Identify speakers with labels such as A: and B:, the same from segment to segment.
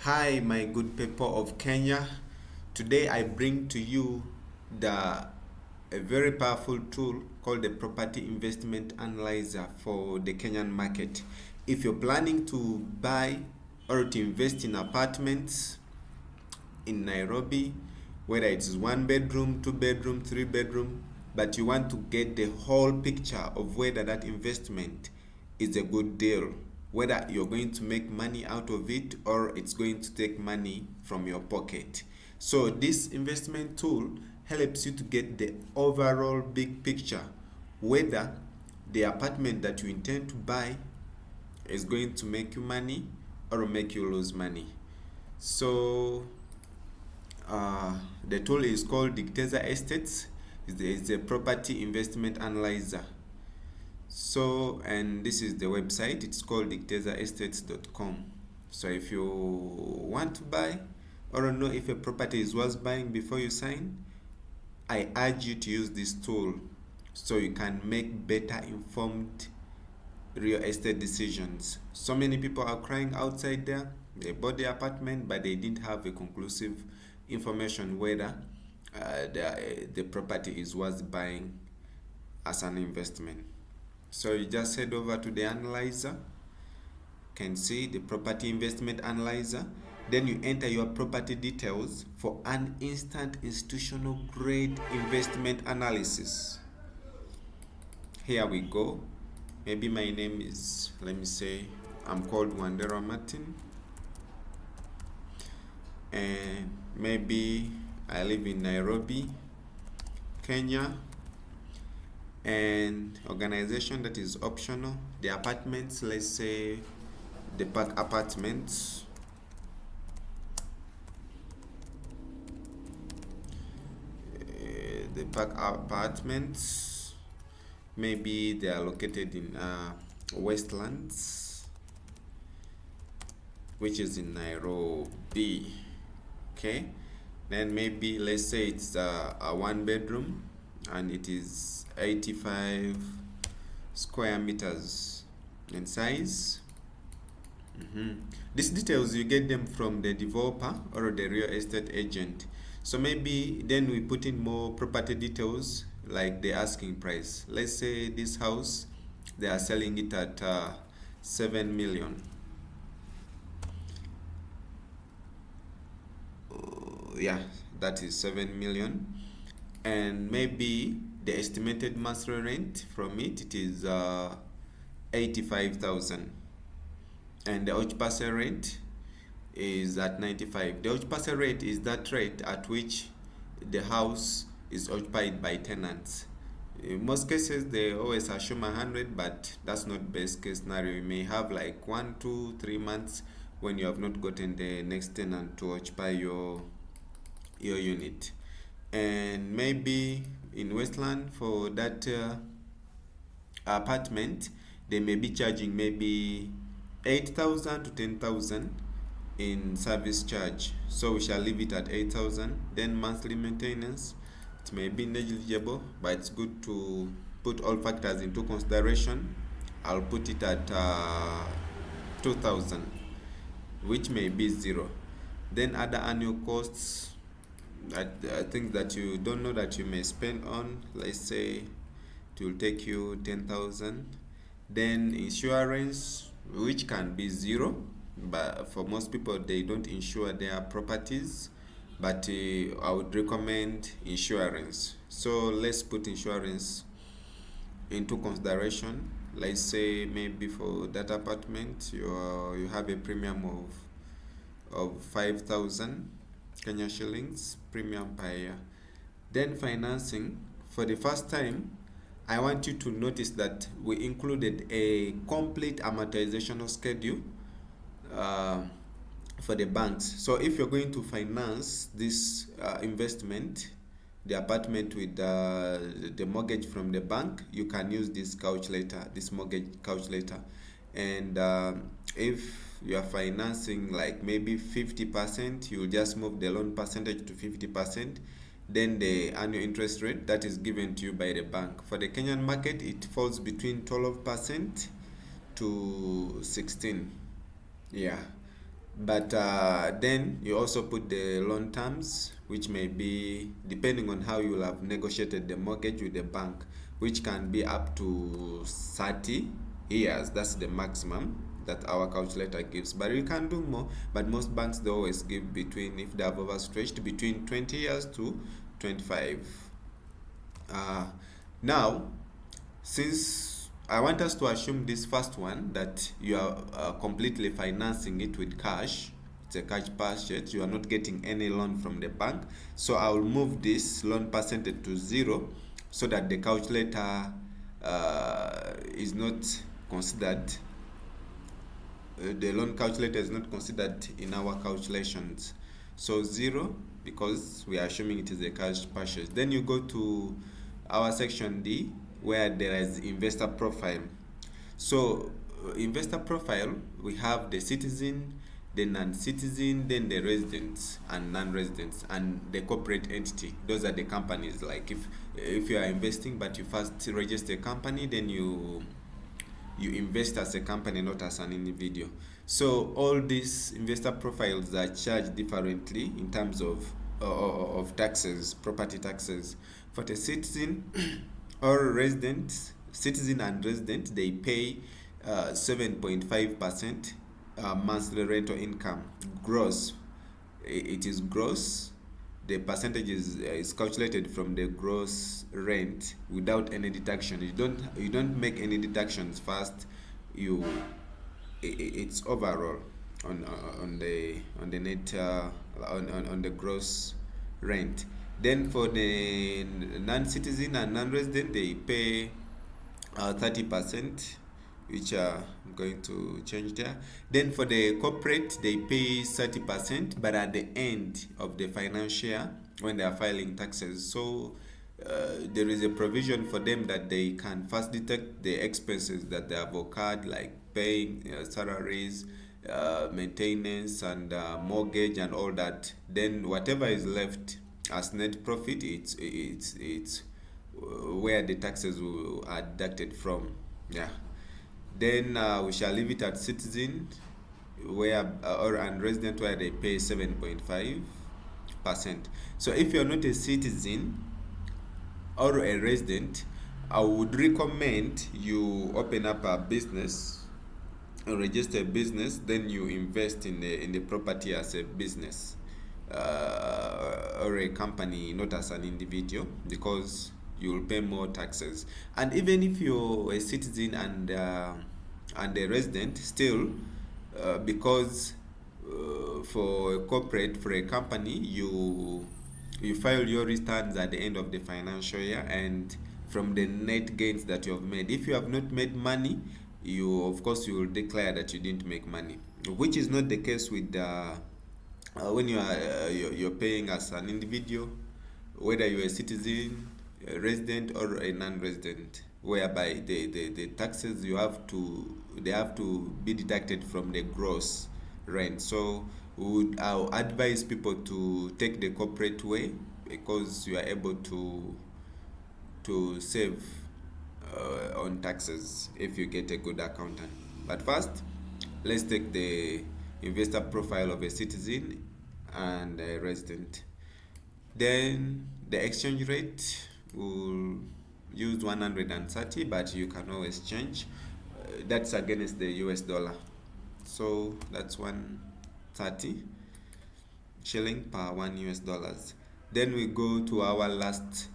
A: Hi, my good people of Kenya. Today I bring to you a very powerful tool called the Property Investment Analyzer for the Kenyan market. If you're planning to buy or to invest in apartments in Nairobi, whether it's one bedroom, two bedroom, three bedroom, but you want to get the whole picture of whether that investment is a good deal, whether you're going to make money out of it or it's going to take money from your pocket. So this investment tool helps you to get the overall big picture, whether the apartment that you intend to buy is going to make you money or make you lose money. So the tool is called Digiteza Estates. It's a property investment analyzer. So, and this is the website. It's called digitezaestates.com. So if you want to buy or know if a property is worth buying before you sign, I urge you to use this tool so you can make better informed real estate decisions. So many people are crying outside there. They bought the apartment, but they didn't have a conclusive information whether the property is worth buying as an investment. So you just head over to the analyzer. Can see the property investment analyzer. Then you enter your property details for an instant institutional grade investment analysis. Here we go. Maybe my name is, let me say, I'm called Wandera Martin. And maybe I live in Nairobi, Kenya. And organization that is optional. The apartments, let's say the park apartments. The park apartments, maybe they are located in Westlands, which is in Nairobi. Okay, then maybe let's say it's a one bedroom and it is 85 square meters in size. These details you get them from the developer or the real estate agent. So maybe then we put in more property details like the asking price. Let's say this house they are selling it at 7 million. Yeah, that is 7 million. And maybe the estimated monthly rent from it is 85,000, and the occupancy rate is at 95. The occupancy rate is that rate at which the house is occupied by tenants. In most cases they always assume 100, but that's not best case scenario. You may have like 1, 2, 3 months when you have not gotten the next tenant to occupy your unit. And maybe in Westland for that apartment they may be charging maybe 8,000 to 10,000 in service charge. So we shall leave it at 8,000. Then monthly maintenance, it may be negligible, but it's good to put all factors into consideration. I'll put it at 2,000, which may be zero. Then other annual costs, things that you don't know that you may spend on, let's say it will take you 10,000. Then insurance, which can be zero, but for most people they don't insure their properties, but I would recommend insurance. So let's put insurance into consideration. Let's say maybe for that apartment you have a premium of 5,000 Kenya shillings premium per year. Then financing, for the first time I want you to notice that we included a complete amortization schedule for the banks. So if you're going to finance this investment, the apartment with the mortgage from the bank, you can use this calculator, this mortgage calculator. And if you are financing like maybe 50%, you just move the loan percentage to 50%. Then the annual interest rate that is given to you by the bank. For the Kenyan market, it falls between 12% to 16. Yeah. But then you also put the loan terms, which may be depending on how you will have negotiated the mortgage with the bank, which can be up to 30 years. That's the maximum that our calculator gives, but you can do more. But most banks, they always give between, if they have overstretched, between 20 years to 25. uh, Now, since I want us to assume this first one, that you are completely financing it with cash, it's a cash purchase, you are not getting any loan from the bank. So I will move this loan percentage to 0, so that the calculator is not considered, the loan calculator is not considered in our calculations. So 0, because we are assuming it is a cash purchase. Then you go to our section D, where there is investor profile. So investor profile, we have the citizen, the non-citizen, then the residents and non-residents, and the corporate entity. Those are the companies. Like if you are investing, but you first register a company, then you invest as a company, not as an individual. So all these investor profiles are charged differently in terms of taxes, property taxes. For the citizen or resident, citizen and resident, they pay 7.5% monthly rental income gross. It is gross. The percentage is calculated from the gross rent without any deduction. You don't make any deductions first. It's overall on the net, on the gross rent. Then for the non-citizen and non-resident, they pay 30%, which I'm going to change there. Then for the corporate, they pay 30%, but at the end of the financial year, when they are filing taxes. So there is a provision for them that they can first detect the expenses that they have occurred, like paying salaries, maintenance, and mortgage, and all that. Then whatever is left as net profit, it's where the taxes are deducted from. Yeah. Then we shall leave it at citizen, where or and resident, where they pay 7.5%. So if you're not a citizen or a resident, I would recommend you open up a business, register a business, then you invest in the property as a business, or a company, not as an individual, because you will pay more taxes. And even if you're a citizen and a resident, still, because for a corporate, for a company, you file your returns at the end of the financial year, and from the net gains that you have made. If you have not made money, you will declare that you didn't make money, which is not the case with when you're paying as an individual, whether you're a citizen, a resident, or a non-resident, whereby the taxes they have to be deducted from the gross rent. So I'll advise people to take the corporate way, because you are able to save on taxes if you get a good accountant. But first, let's take the investor profile of a citizen and a resident. Then the exchange rate, will use 130, but you can always change. That's against the US dollar. So that's 130 shilling per 1 US dollars. Then we go to our last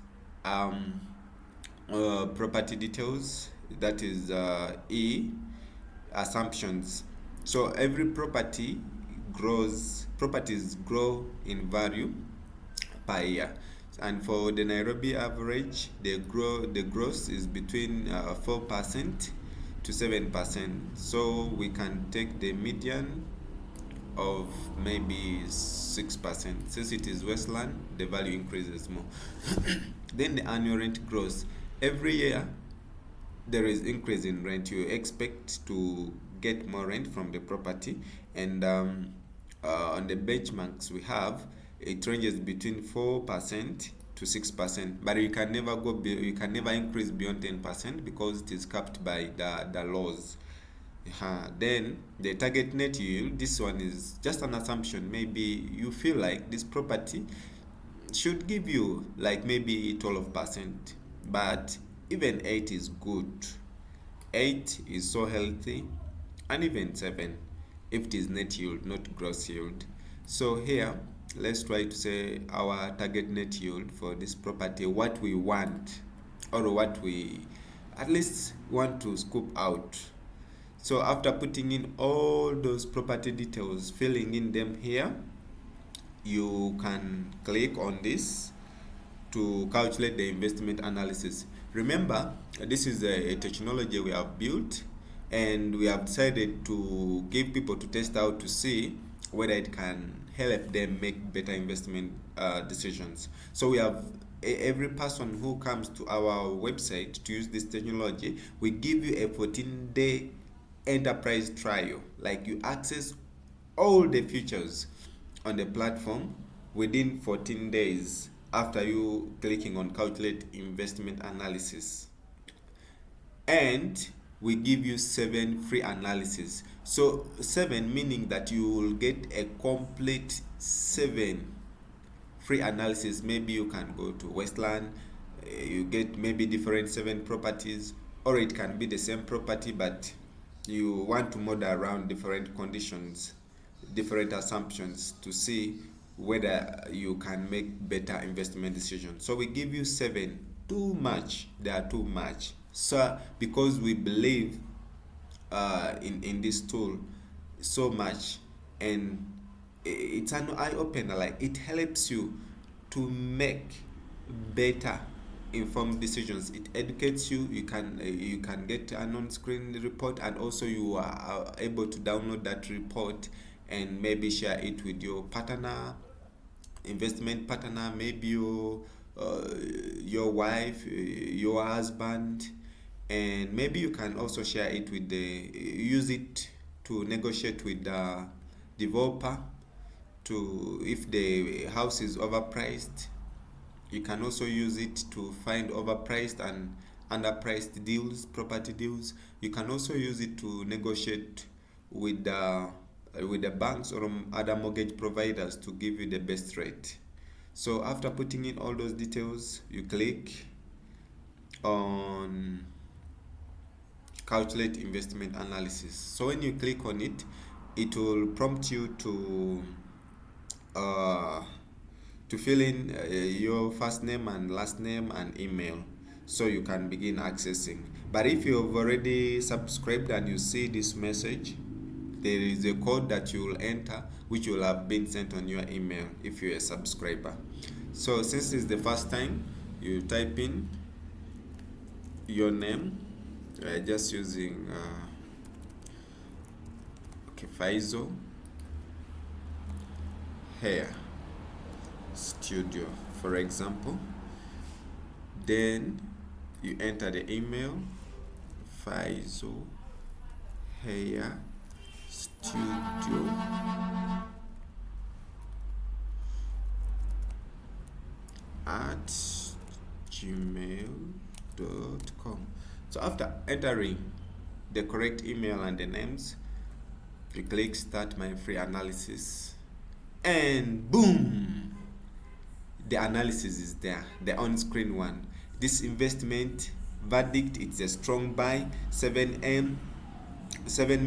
A: property details, that is E, assumptions. So every properties grow in value per year, and for the Nairobi average, the growth is between 4% to 7%. So we can take the median of maybe 6%. Since it is Westland, the value increases more. Then the annual rent grows every year. There is increase in rent. You expect to get more rent from the property, and on the benchmarks we have, it ranges between 4% to 6%, but you can never increase beyond 10%, because it is capped by the laws. Then the target net yield, this one is just an assumption. Maybe you feel like this property should give you like maybe 12%, but even 8 is good. 8 is so healthy, and even 7 if it is net yield, not gross yield. So here let's try to say our target net yield for this property, what we want, or what we at least want to scoop out. So after putting in all those property details, filling in them here, you can click on this to calculate the investment analysis. Remember, this is a technology we have built, and we have decided to give people to test out to see whether it can help them make better investment decisions. So we have every person who comes to our website to use this technology, we give you a 14-day enterprise trial. Like, you access all the features on the platform within 14 days after you clicking on calculate investment analysis. And we give you 7 free analysis. So 7 meaning that you will get a complete 7 free analysis. Maybe you can go to Westland, you get maybe different 7 properties, or it can be the same property but you want to model around different conditions, different assumptions to see whether you can make better investment decisions. So we give you 7. Too much, they are too much. So because we believe in this tool so much, and it's an eye-opener. Like, it helps you to make better informed decisions. It educates you. You can get an on-screen report, and also you are able to download that report and maybe share it with your partner, investment partner, maybe your wife, your husband, and maybe you can also share it with use it to negotiate with the developer, to if the house is overpriced. You can also use it to find overpriced and underpriced deals, property deals. You can also use it to negotiate with the banks or other mortgage providers to give you the best rate. So after putting in all those details, you click on calculate investment analysis. So when you click on it, it will prompt you to fill in your first name and last name and email, so you can begin accessing. But if you've already subscribed and you see this message, there is a code that you will enter which will have been sent on your email if you're a subscriber. So since it's the first time, you type in your name, just using Faizo Hair Studio, for example. Then you enter the email, Faizo Hair Studio at gmail.com. So after entering the correct email and the names, you click start my free analysis, and boom, the analysis is there, the on-screen one. This investment verdict, it's a strong buy. 7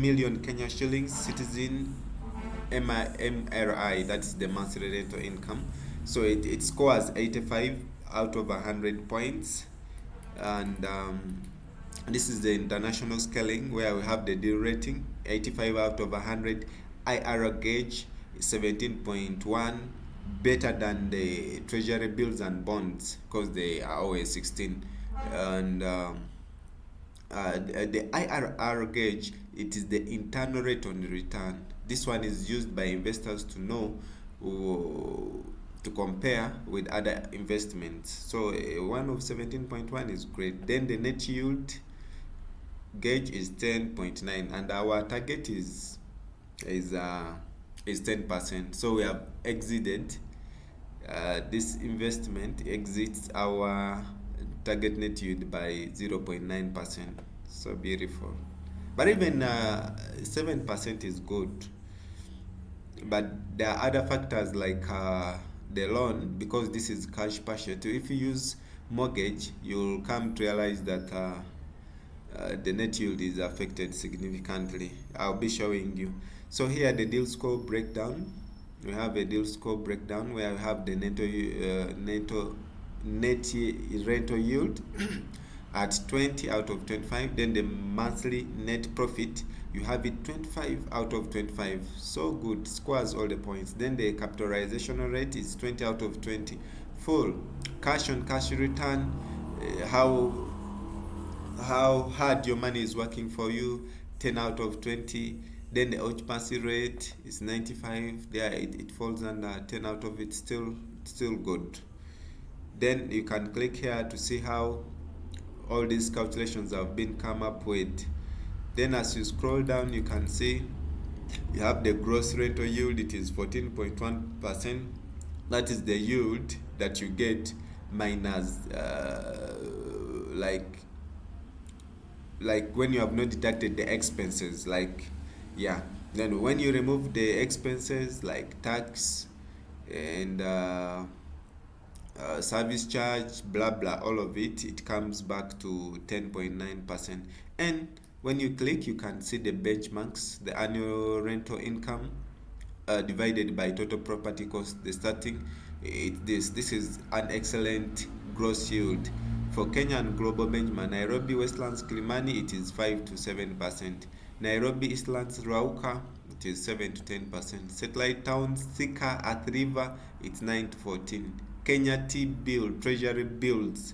A: million Kenya shillings, citizen MRI, that's the monthly rental income. So it scores 85 out of 100 points, and this is the international scaling where we have the deal rating 85 out of 100. IRR gauge 17.1, better than the treasury bills and bonds because they are always 16. And the IRR gauge, it is the internal rate on return. This one is used by investors to know, to compare with other investments. So one of 17.1 is great. Then the net yield gauge is 10.9, and our target is 10%. So we have exceeded this investment exceeds our target net yield by 0.9%. So beautiful. But even 7% is good. But there are other factors like the loan, because this is cash partial too. If you use mortgage, you'll come to realize that the net yield is affected significantly. I'll be showing you. So here the deal score breakdown. We have a deal score breakdown where we have the net rental yield at 20 out of 25. Then the monthly net profit, you have it 25 out of 25. So good, scores all the points. Then the capitalization rate is 20 out of 20. Full cash on cash return, how hard your money is working for you, 10 out of 20. Then the occupancy rate is 95. There it falls under 10 out of it. Still good. Then you can click here to see how all these calculations have been come up with. Then as you scroll down, you can see you have the gross rental yield. It is 14.1%. That is the yield that you get minus like when you have not deducted the expenses, like, yeah. Then when you remove the expenses like tax and service charge, blah blah, all of it, it comes back to 10.9%. And when you click, you can see the benchmarks, the annual rental income divided by total property cost. The starting, this is an excellent gross yield. For Kenya and global benchmark, Nairobi, Westlands, Kilimani, it is 5 to 7%. Nairobi, Eastlands, Rauka, it is 7 to 10%. Satellite towns, Thika, Athi River, it's 9 to 14. Kenya T-bill, treasury bills,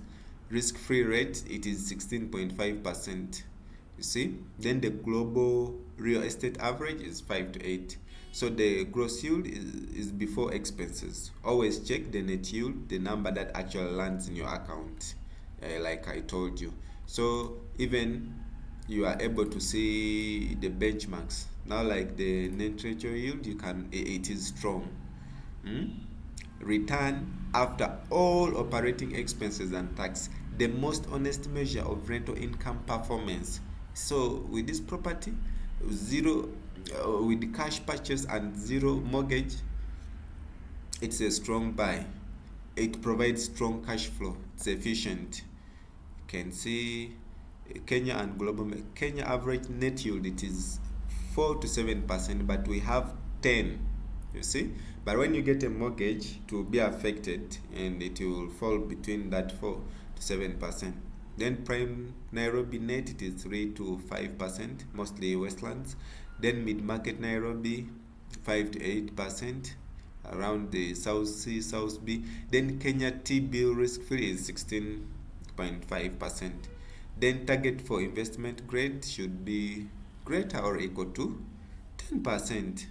A: risk-free rate, it is 16.5%. You see? Then the global real estate average is 5 to 8. So the gross yield is before expenses. Always check the net yield, the number that actually lands in your account, like I told you. So even you are able to see the benchmarks. Now like the net rental yield, it is strong. Return after all operating expenses and tax, the most honest measure of rental income performance. So with this property, zero with the cash purchase and zero mortgage, it's a strong buy. It provides strong cash flow. It's efficient. You can see Kenya and global. Kenya average net yield, it is 4 to 7%, but we have 10. You see, but when you get a mortgage, it will be affected and it will fall between that 4 to 7%. Then prime Nairobi net, it is 3 to 5%, mostly Westlands. Then mid-market Nairobi, 5 to 8%, around the South C, South B. Then Kenya T-bill risk-free is 16.5%. Then target for investment grade should be greater or equal to 10%.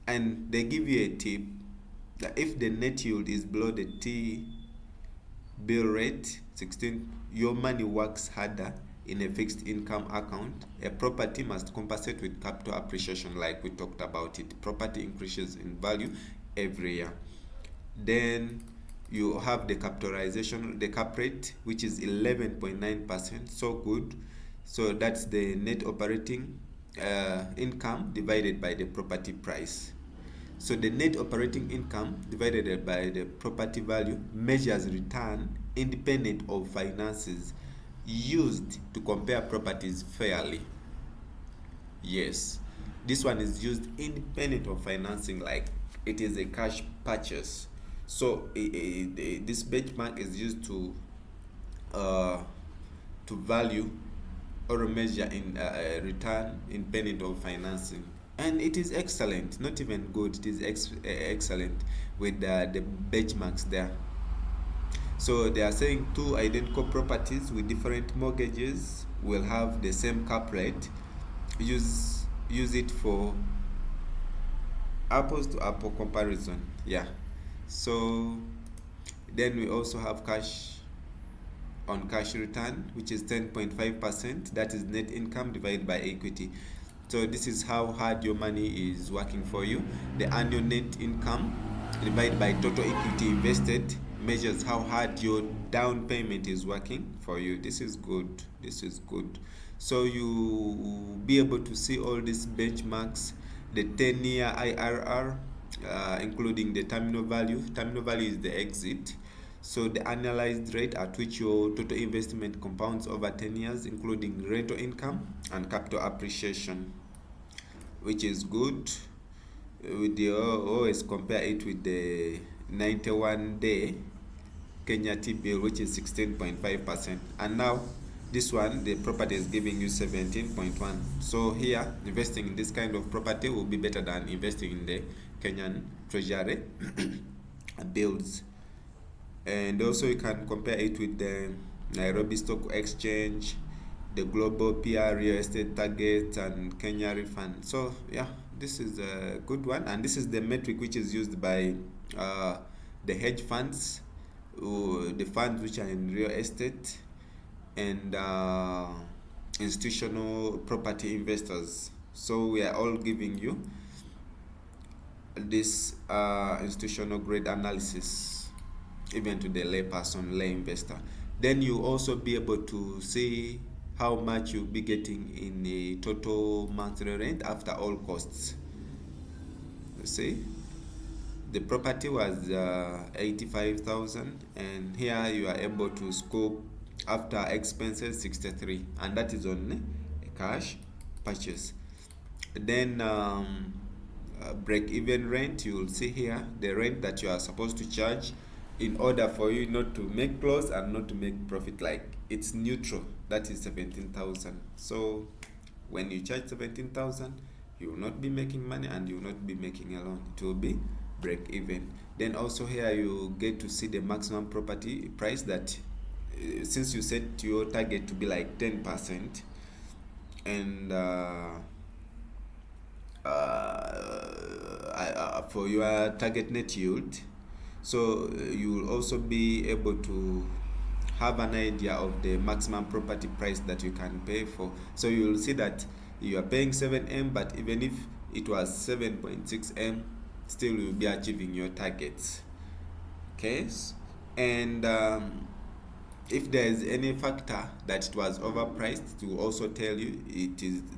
A: And they give you a tip that if the net yield is below the T-bill rate, 16, your money works harder in a fixed income account. A property must compensate with capital appreciation, like we talked about it. Property increases in value every year. Then you have the capitalization, the cap rate, which is 11.9%. So good. So that's the net operating income divided by the property price. So the net operating income divided by the property value measures return independent of finances, used to compare properties fairly. Yes, this one is used independent of financing, like it is a cash purchase. So this benchmark is used to value or measure in return independent of financing, and it is excellent. Not even good, it is excellent with the benchmarks there. So they are saying two identical properties with different mortgages will have the same cap rate. Use it for apples to apple comparison. Yeah. So then we also have cash on cash return, which is 10.5%. That is net income divided by equity. So this is how hard your money is working for you. The annual net income divided by total equity invested measures how hard your down payment is working for you. This is good. So you be able to see all these benchmarks, the 10-year IRR, including the terminal value. Terminal value is the exit. So the annualized rate at which your total investment compounds over 10 years, including rental income and capital appreciation, which is good. With the always compare it with the 91-day Kenya T-bill, which is 16.5%, and now this one, the property is giving you 17.1. So here, investing in this kind of property will be better than investing in the Kenyan treasury bills. And also you can compare it with the Nairobi Stock Exchange, the global PR real estate target, and Kenya refund. So yeah, this is a good one, and this is the metric which is used by the hedge funds, the funds which are in real estate, and institutional property investors. So we are all giving you this institutional grade analysis, even to the lay person, lay investor. Then you also be able to see how much you'll be getting in a total monthly rent after all costs. You see, the property was 85,000, and here you are able to scope after expenses 63, and that is on a cash purchase. Then break-even rent, you will see here the rent that you are supposed to charge in order for you not to make loss and not to make profit. Like, it's neutral, that is 17,000. So when you charge 17,000, you will not be making money and you will not be making a loan. It will be break even. Then also here you get to see the maximum property price that since you set your target to be like 10%, and for your target net yield, so you will also be able to have an idea of the maximum property price that you can pay for. So you will see that you are paying 7M, but even if it was 7.6M, still you will be achieving your targets. Okay, and if there is any factor that it was overpriced, it will also tell you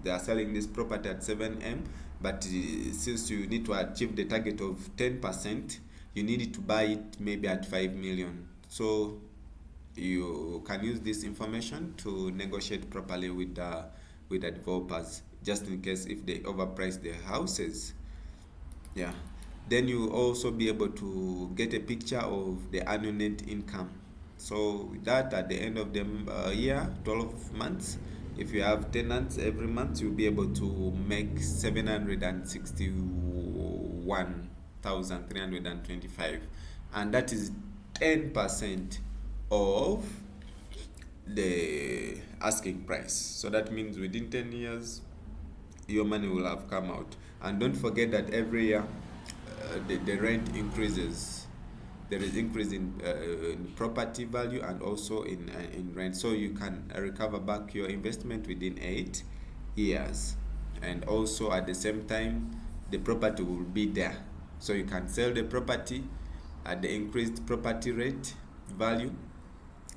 A: they are selling this property at 7M, but since you need to achieve the target of 10%, you need to buy it maybe at 5 million. So you can use this information to negotiate properly with the developers, just in case if they overprice their houses. Yeah. Then you also be able to get a picture of the annual net income. So with that, at the end of the year, 12 months, if you have tenants every month, you'll be able to make 761,325, and that is 10% of the asking price. So that means within 10 years, your money will have come out. And don't forget that every year the rent increases. There is increase in property value and also in rent. So you can recover back your investment within 8 years. And also at the same time, the property will be there. So you can sell the property at the increased property rate value,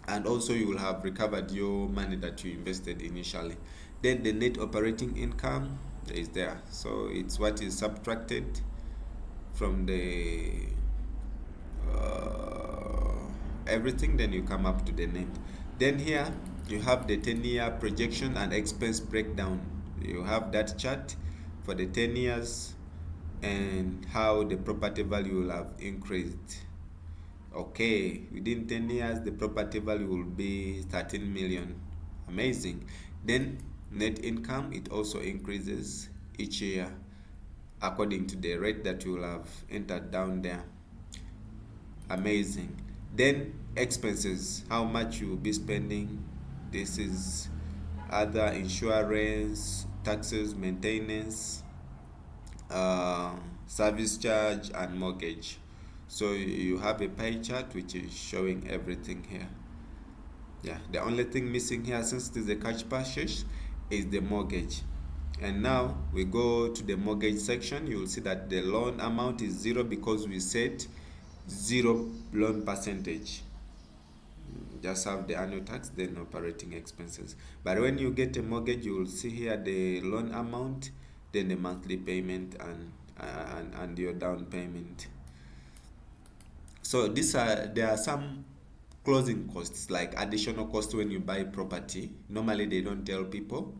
A: and also you will have recovered your money that you invested initially. Then the net operating income is there. So it's what is subtracted from the everything, then you come up to the net. Then here you have the 10-year projection and expense breakdown. You have that chart for the 10 years and how the property value will have increased. Okay, within 10 years the property value will be 13 million. Amazing. Then net income, it also increases each year according to the rate that you will have entered down there. Amazing. Then expenses, how much you will be spending. This is other insurance, taxes, maintenance, service charge, and mortgage. So you have a pie chart which is showing everything here. Yeah, the only thing missing here, since it is a cash purchase, is the mortgage. And now we go to the mortgage section. You will see that the loan amount is 0 because we set 0 loan percentage. just have the annual tax, then operating expenses. But when you get a mortgage, you will see here the loan amount, then the monthly payment, and your down payment. So there are some closing costs, like additional costs when you buy property. Normally they don't tell people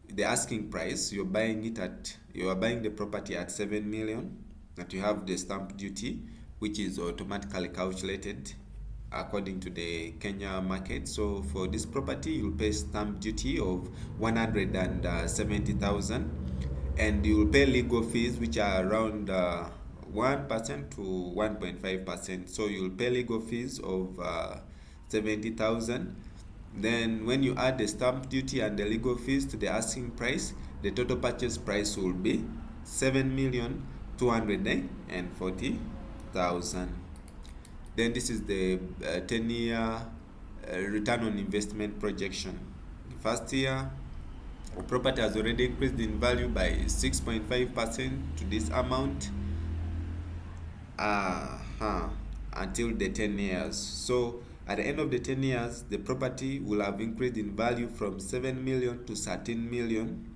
A: the asking price. You are buying the property at 7 million, that you have the stamp duty, which is automatically calculated according to the Kenya market. So for this property, you'll pay stamp duty of 170,000, and you'll pay legal fees, which are around 1% to 1.5%. So you'll pay legal fees of 70,000. Then when you add the stamp duty and the legal fees to the asking price, the total purchase price will be 7,240,000. Then this is the 10-year return on investment projection. The first year, the property has already increased in value by 6.5% to this amount until the 10 years. So at the end of the 10 years, the property will have increased in value from 7 million to 13 million.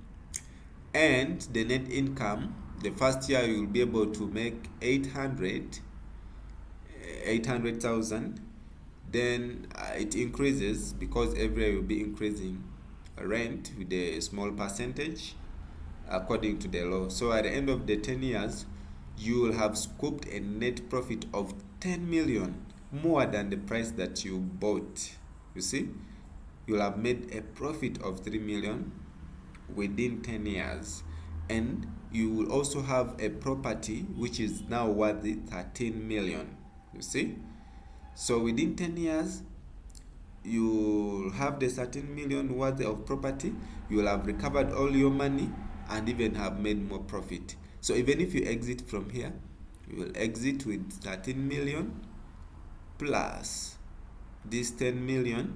A: And the net income, the first year you will be able to make 800,000. Then it increases, because every year will be increasing rent with a small percentage according to the law. So at the end of the 10 years, you will have scooped a net profit of 10 million, more than the price that you bought. You see, you'll have made a profit of 3 million within 10 years, and you will also have a property which is now worth 13 million. You see, so within 10 years, you have the 13 million worth of property. You will have recovered all your money and even have made more profit. So even if you exit from here, you will exit with 13 million plus this 10 million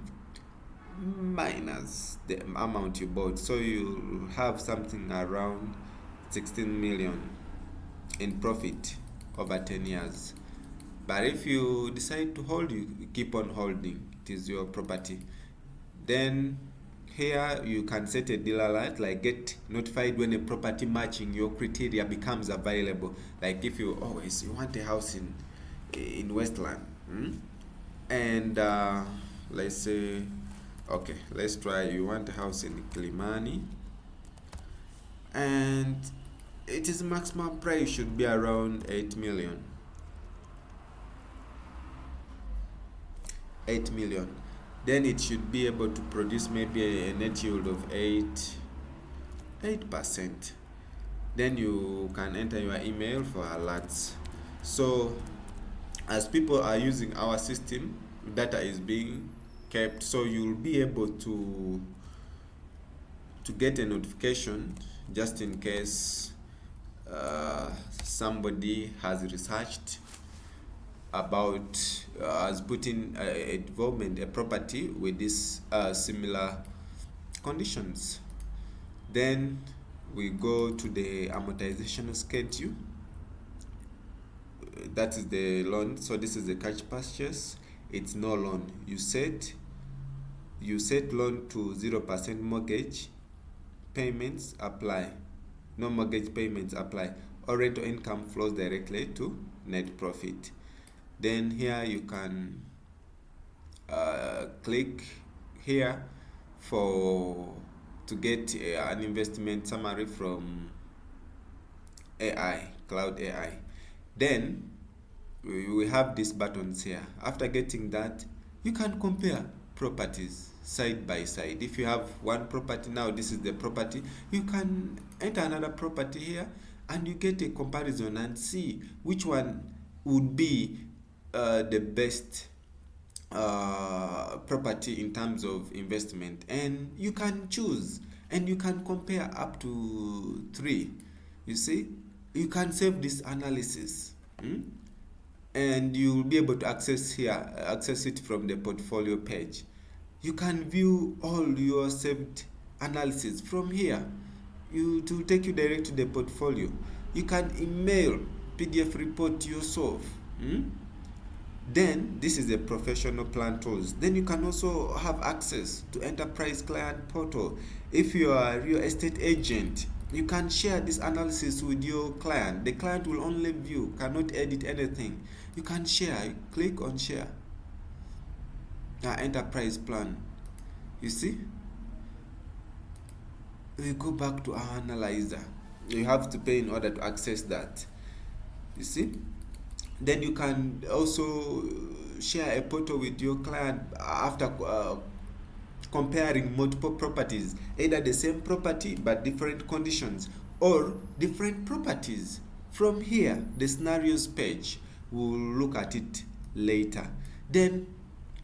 A: minus the amount you bought. So you have something around 16 million in profit over 10 years. But if you decide to hold, you keep on holding. It is your property. Then here you can set a deal alert, like get notified when a property matching your criteria becomes available. Like if you want a house in Westland, and let's say, okay, let's try, you want a house in Kilimani, and it is maximum price should be around 8 million. 8 million. Then it should be able to produce maybe a net yield of 8%. Then you can enter your email for alerts. So as people are using our system, data is being kept, so you'll be able to get a notification just in case somebody has researched about has put in a development, a property with this similar conditions. Then we go to the amortization schedule. That is the loan. So this is the cash purchase. It's no loan. You set loan to 0% mortgage. Payments apply. No mortgage payments apply. Or rental income flows directly to net profit. Then here you can click here to get an investment summary from AI, Cloud AI. Then we have these buttons here. After getting that, you can compare properties side by side. If you have one property, now this is the property, you can enter another property here and you get a comparison and see which one would be the best property in terms of investment, and you can choose and you can compare up to 3. You see, you can save this analysis, and you will be able to access it from the portfolio page. You can view all your saved analysis from here. To take you direct to the portfolio. You can email PDF report to yourself. Then this is the professional plan tools. Then you can also have access to enterprise client portal. If you are a real estate agent, you can share this analysis with your client. The client will only view, cannot edit anything. You can share. You click on share. Enterprise plan. You see? We go back to our analyzer. You have to pay in order to access that. You see? Then you can also share a portal with your client after comparing multiple properties, either the same property but different conditions, or different properties. From here, the scenarios page, we'll look at it later. Then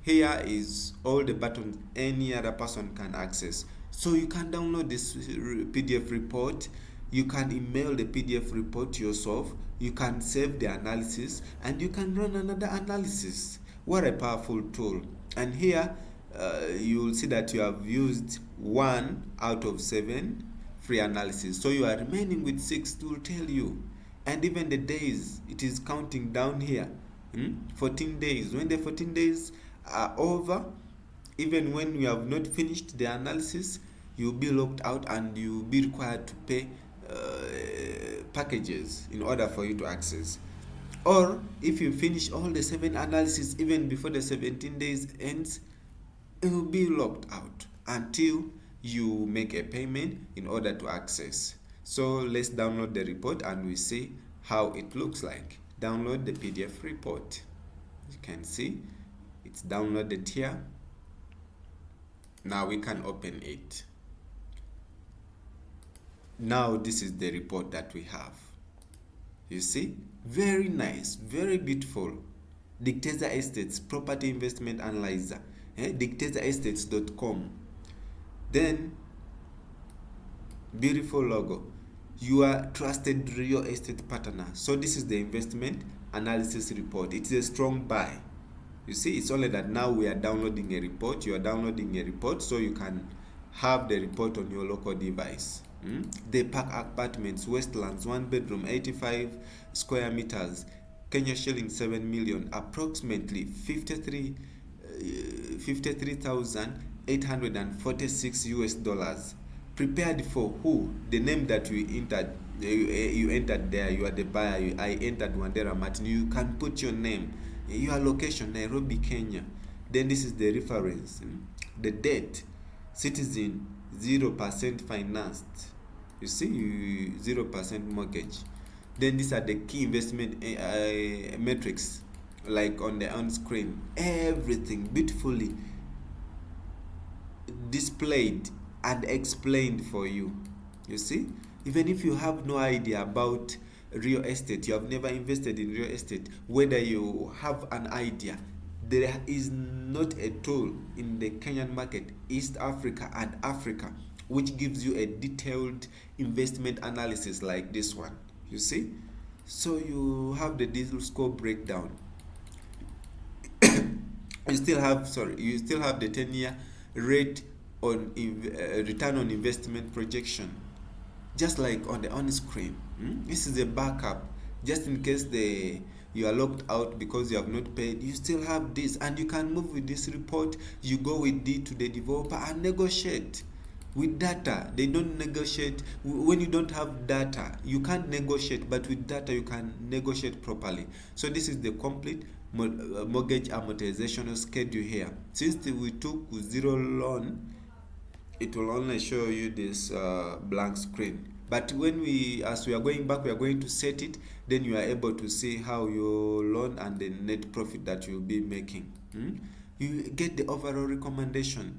A: here is all the buttons any other person can access. So you can download this PDF report, you can email the PDF report to yourself, you can save the analysis, and you can run another analysis. What a powerful tool. And here you will see that you have used 1 out of 7 free analysis, so you are remaining with 6. To tell you, and even the days, it is counting down here. 14 days. When the 14 days are over, even when you have not finished the analysis, you'll be locked out and you'll be required to pay packages in order for you to access. Or if you finish all the 7 analysis even before the 17 days ends, it will be locked out until you make a payment in order to access. So let's download the report and we see how it looks like. Download the PDF report. You can see it's downloaded here. Now we can open it. Now this is the report that we have. You see, very nice, very beautiful. Digiteza Estates property investment analyzer. DigitezaEstates.com. Then beautiful logo. Your trusted real estate partner. So this is the investment analysis report. It's a strong buy. You see, it's only that now we are downloading a report. You are downloading a report so you can have the report on your local device. The Park Apartments, Westlands, 1 bedroom, 85 square meters, Kenya shilling 7 million, approximately 53,846 US dollars. Prepared for who? The name that you entered. You entered there. You are the buyer. I entered Wandera Martin. You can put your name, your location, Nairobi, Kenya. Then this is the reference. The date, citizen, 0% financed. You see, 0% mortgage. Then these are the key investment metrics, like on the on screen. Everything beautifully displayed and explained for you. You see, even if you have no idea about real estate, you have never invested in real estate, whether you have an idea, there is not a tool in the Kenyan market, East Africa and Africa, which gives you a detailed investment analysis like this one. You see, so you have the deal score breakdown. You still have the 10-year rate on return on investment projection, just like on the on screen. This is a backup, just in case you are locked out because you have not paid. You still have this, and you can move with this report. You go with it to the developer and negotiate with data. They don't negotiate when you don't have data. You can't negotiate, but with data you can negotiate properly. So this is the complete mortgage amortization schedule here. Since we took 0 loan, it will only show you this blank screen. But as we are going back, we are going to set it. Then you are able to see how your loan and the net profit that you'll be making. You get the overall recommendation.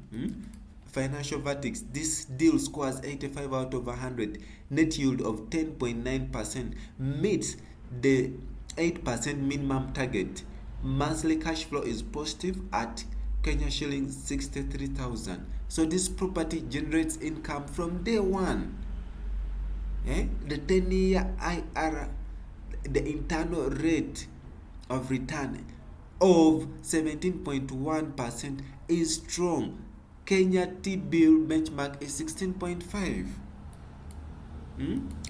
A: Financial verdicts. This deal scores 85 out of 100. Net yield of 10.9%. Meets the 8% minimum target. Monthly cash flow is positive at Kenya shilling 63,000. So this property generates income from day one. The 10-year IRR, the internal rate of return of 17.1% is strong. Kenya T-bill benchmark is 16.5.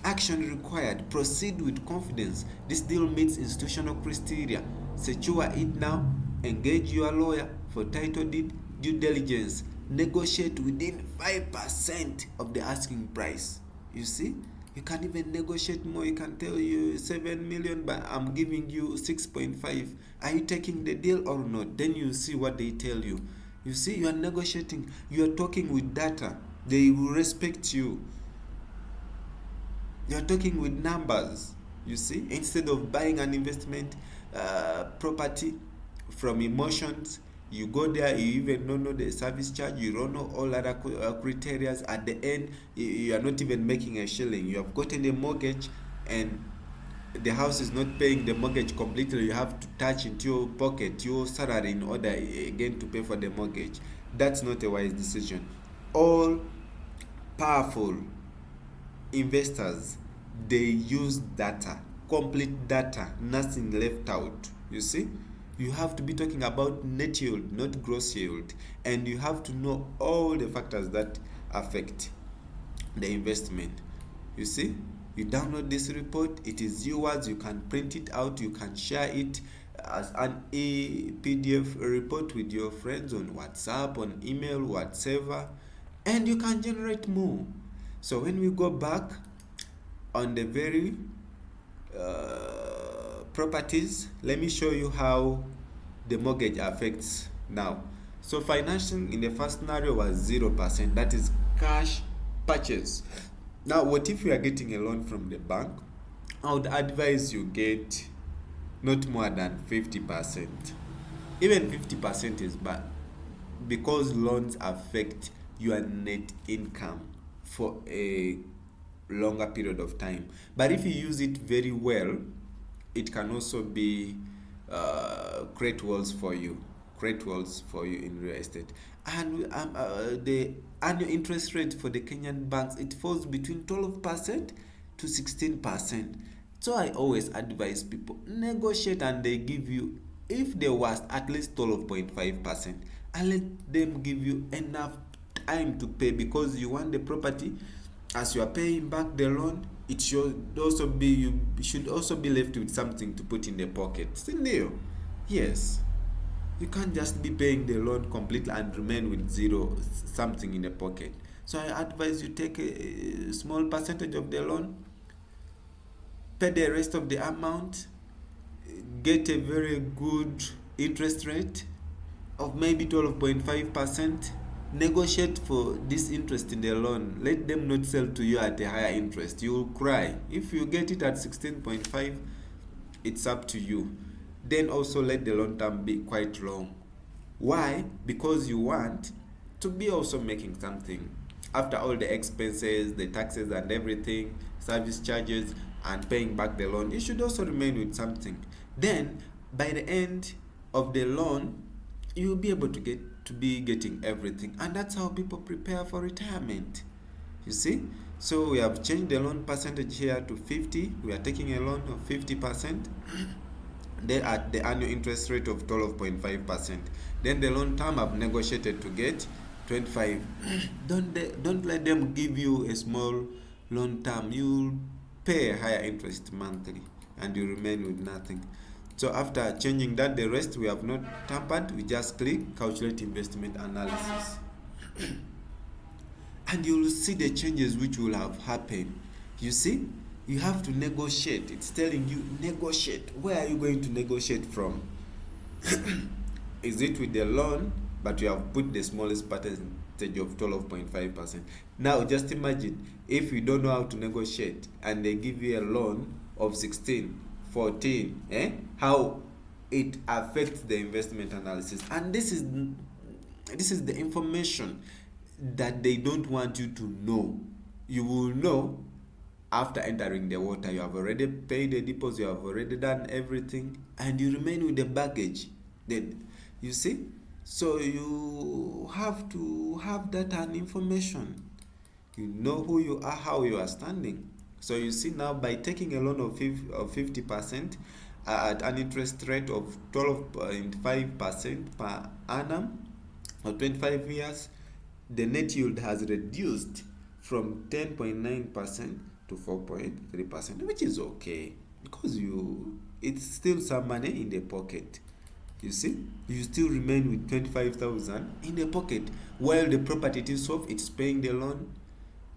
A: Action required. Proceed with confidence. This deal meets institutional criteria. Secure it now. Engage your lawyer for title deed due diligence. Negotiate within 5% of the asking price. You see, you can even negotiate more. You can tell you 7 million, but I'm giving you 6.5. Are you taking the deal or not? Then you see what they tell you. You see, you are negotiating, you are talking with data. They will respect you. You are talking with numbers. You see, instead of buying an investment property from emotions, you go there, you even don't know the service charge, you don't know all other criteria. At the end, you are not even making a shilling. You have gotten a mortgage, and the house is not paying the mortgage completely. You have to touch into your pocket, your salary, in order again to pay for the mortgage. That's not a wise decision. All powerful investors, they use data, complete data, nothing left out. You see, you have to be talking about net yield, not gross yield, and you have to know all the factors that affect the investment. You see, you download this report, it is yours. You can print it out, you can share it as an PDF report with your friends on WhatsApp, on email, whatever, and you can generate more. So when we go back on the very properties, let me show you how the mortgage affects now. So financing in the first scenario was 0%, that is cash purchase. Now what if you are getting a loan from the bank? I would advise you get not more than 50%. Even 50% is bad, because loans affect your net income for a longer period of time. But if you use it very well, it can also be create walls for you in real estate. And the annual interest rate for the Kenyan banks, it falls between 12% to 16%. So I always advise people, negotiate, and they give you, if they worst, at least 12.5%, and let them give you enough time to pay, because you want the property. As you are paying back the loan, it should also be, you should also be left with something to put in the pocket. Still, yes, you can't just be paying the loan completely and remain with zero something in the pocket. So I advise you take a small percentage of the loan, pay the rest of the amount, get a very good interest rate of maybe 12.5%. Negotiate for this interest in the loan. Let them not sell to you at a higher interest. You will cry. If you get it at 16.5, it's up to you. Then also let the loan term be quite long. Why? Because you want to be also making something. After all the expenses, the taxes and everything, service charges, and paying back the loan, you should also remain with something. Then by the end of the loan, you'll be able to be getting everything. And that's how people prepare for retirement. You see? So we have changed the loan percentage here to 50. We are taking a loan of 50%. They at the annual interest rate of 12.5%. Then the loan term I've negotiated to get 25. Don't let them give you a small loan term. You'll pay a higher interest monthly, and you remain with nothing. So after changing that, the rest we have not tampered. We just click calculate investment analysis, and you will see the changes which will have happened. You see, you have to negotiate. It's telling you negotiate. Where are you going to negotiate from? Is it with the loan, but you have put the smallest percentage of 12.5%? Now just imagine if you don't know how to negotiate and they give you a loan of 16, 14, how it affects the investment analysis. And this is the information that they don't want you to know. You will know after entering the water. You have already paid the deposit, you have already done everything, and you remain with the baggage. Then you see, so you have to have data and information. You know who you are, how you are standing. So you see now, by taking a loan of 50% at an interest rate of 12.5% per annum or 25 years, the net yield has reduced from 10.9% to 4.3%, which is okay, because it's still some money in the pocket. You see, you still remain with 25,000 in the pocket, while the property itself, it's paying the loan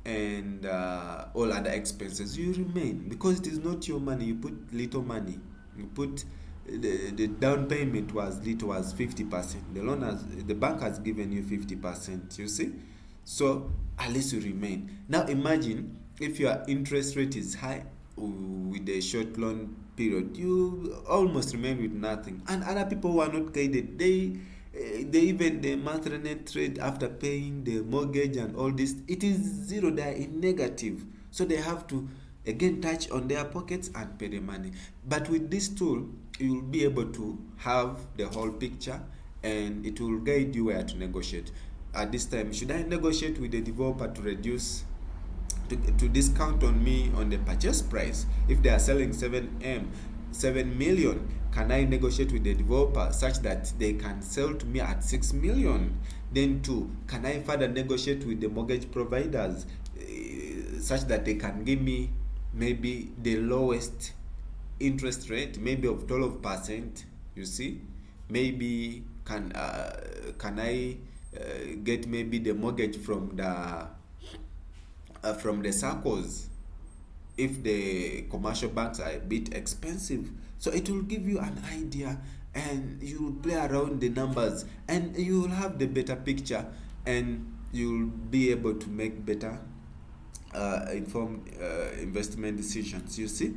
A: and all other expenses. You remain, because it is not your money. You put little money. You put the down payment was little, was 50%. The bank has given you 50%. You see, so at least you remain. Now imagine if your interest rate is high with a short loan period, you almost remain with nothing. And other people who are not guided, they even the monthly net rate after paying the mortgage and all this, it is zero. They are in negative, so they have to again touch on their pockets and pay the money. But with this tool, you will be able to have the whole picture, and it will guide you where to negotiate. At this time, should I negotiate with the developer to reduce, to discount on me on the purchase price? If they are selling 7 million, can I negotiate with the developer such that they can sell to me at 6 million? Then two, can I further negotiate with the mortgage providers such that they can give me maybe the lowest interest rate, maybe of 12%? You see, maybe can I get maybe the mortgage from the circles, if the commercial banks are a bit expensive. So it will give you an idea, and you will play around the numbers, and you will have the better picture, and you'll be able to make better informed investment decisions. You see,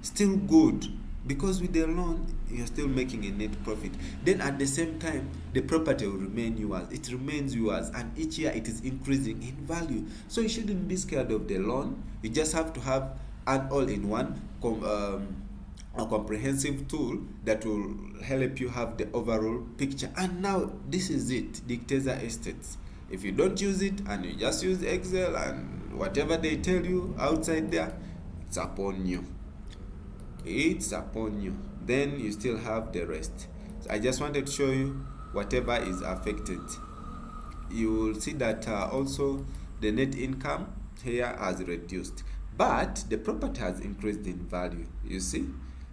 A: still good, because with the loan you're still making a net profit. Then at the same time, the property will remain yours. It remains yours, and each year it is increasing in value. So you shouldn't be scared of the loan. You just have to have an all-in-one a comprehensive tool that will help you have the overall picture. And now this is it, Digiteza Estates. If you don't use it and you just use Excel and whatever they tell you outside there, it's upon you. It's upon you. Then you still have the rest. So I just wanted to show you whatever is affected. You will see that also the net income here has reduced, but the property has increased in value. You see,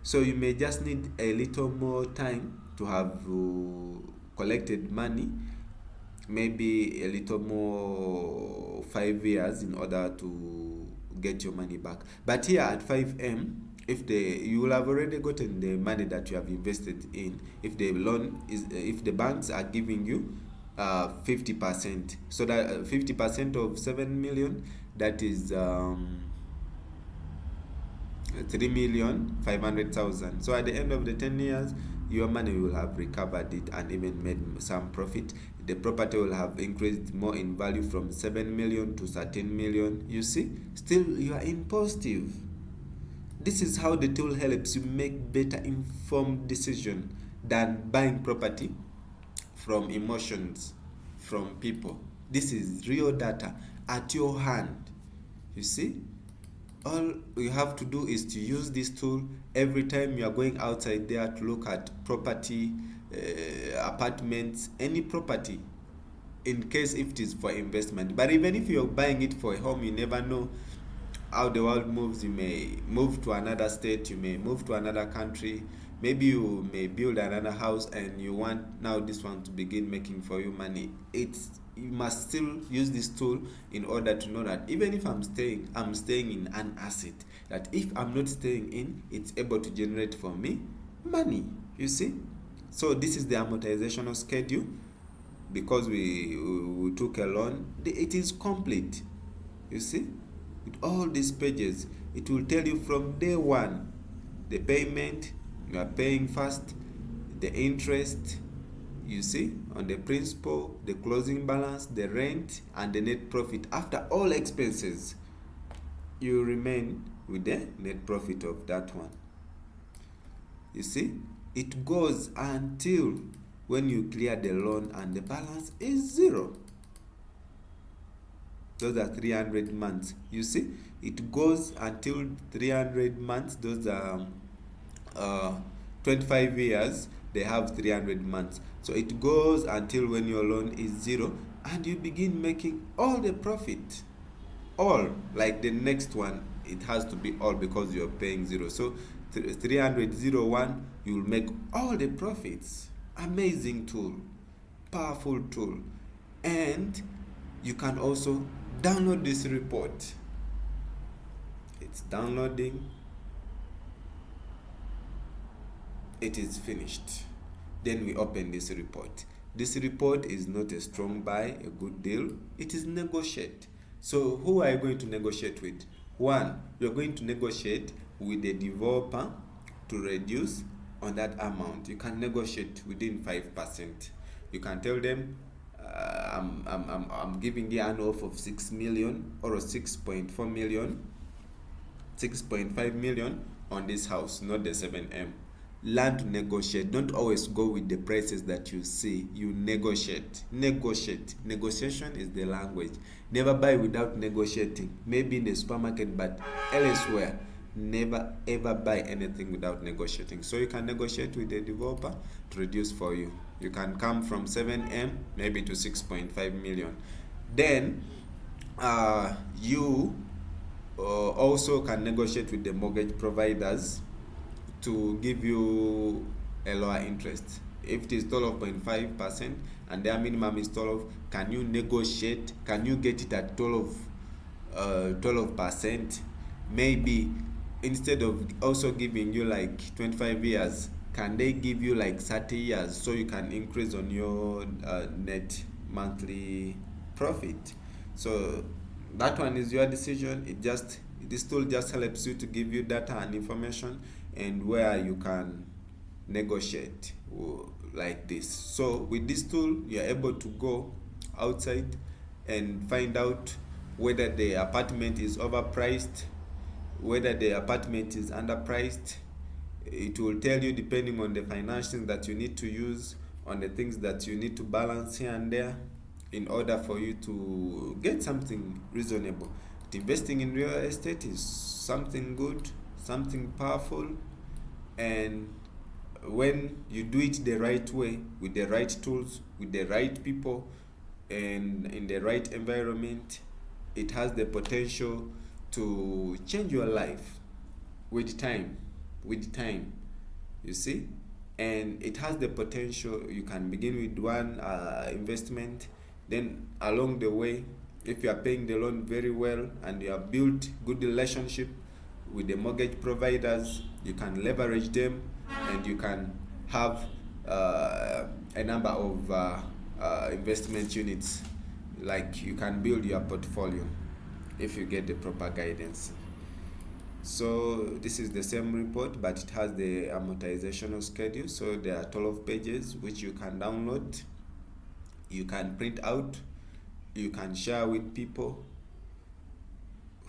A: so you may just need a little more time to have collected money, maybe a little more 5 years in order to get your money back. But here at 5M, you will have already gotten the money that you have invested in. If the banks are giving you 50%, so that 50% of 7 million, that is 3,500,000. So at the end of the 10 years, your money will have recovered it and even made some profit. The property will have increased more in value from 7 million to 13 million. You see, still you are in positive. This is how the tool helps you make better informed decision than buying property from emotions, from people. This is real data at your hand. You see, all you have to do is to use this tool every time you are going outside there to look at property, apartments, any property, in case if it is for investment. But even if you're buying it for a home, you never know how the world moves. You may move to another state, you may move to another country, maybe you may build another house, and you want now this one to begin making for you money. You must still use this tool in order to know that even if I'm staying in an asset that if I'm not staying in, it's able to generate for me money. You see, so this is the amortizational schedule. Because we took a loan, it is complete. You see, with all these pages, it will tell you from day one the payment you are paying first, the interest, you see, on the principal, the closing balance, the rent, and the net profit. After all expenses, you remain with the net profit of that one. You see, it goes until when you clear the loan and the balance is zero. Those are 300 months. You see, it goes until 300 months. Those are 25 years. They have 300 months. So it goes until when your loan is zero, and you begin making all the profit. All, like the next one, it has to be all because you're paying zero. So 301, you'll make all the profits. Amazing tool, powerful tool. And you can also download this report. It's downloading. It is finished. Then we open this report. This report is not a strong buy, a good deal. It is negotiate. So who are you going to negotiate with? One, you're going to negotiate with the developer to reduce on that amount. You can negotiate within 5%. You can tell them, I'm giving the an offer of 6 million or 6.4 million, 6.5 million on this house, not the 7M. Learn to negotiate. Don't always go with the prices that you see. You negotiate. Negotiation is the language. Never buy without negotiating. Maybe in the supermarket, but elsewhere, never ever buy anything without negotiating. So you can negotiate with the developer to reduce for you. You can come from 7M maybe to 6.5 million. Then you also can negotiate with the mortgage providers to give you a lower interest. If it is 12.5% and their minimum is 12, can you negotiate? Can you get it at 12%? Maybe instead of also giving you like 25 years, can they give you like 30 years so you can increase on your net monthly profit? So that one is your decision. This tool just helps you to give you data and information and where you can negotiate like this. So with this tool, you're able to go outside and find out whether the apartment is overpriced, whether the apartment is underpriced. It will tell you depending on the financing that you need to use, on the things that you need to balance here and there in order for you to get something reasonable. Investing in real estate is something good, something powerful, and when you do it the right way, with the right tools, with the right people, and in the right environment, it has the potential to change your life with time, you see. And it has the potential, you can begin with one investment, then along the way, if you are paying the loan very well and you have built good relationship with the mortgage providers, you can leverage them and you can have a number of investment units. Like you can build your portfolio if you get the proper guidance. So this is the same report, but it has the amortizational schedule. So there are 12 pages which you can download, you can print out, you can share with people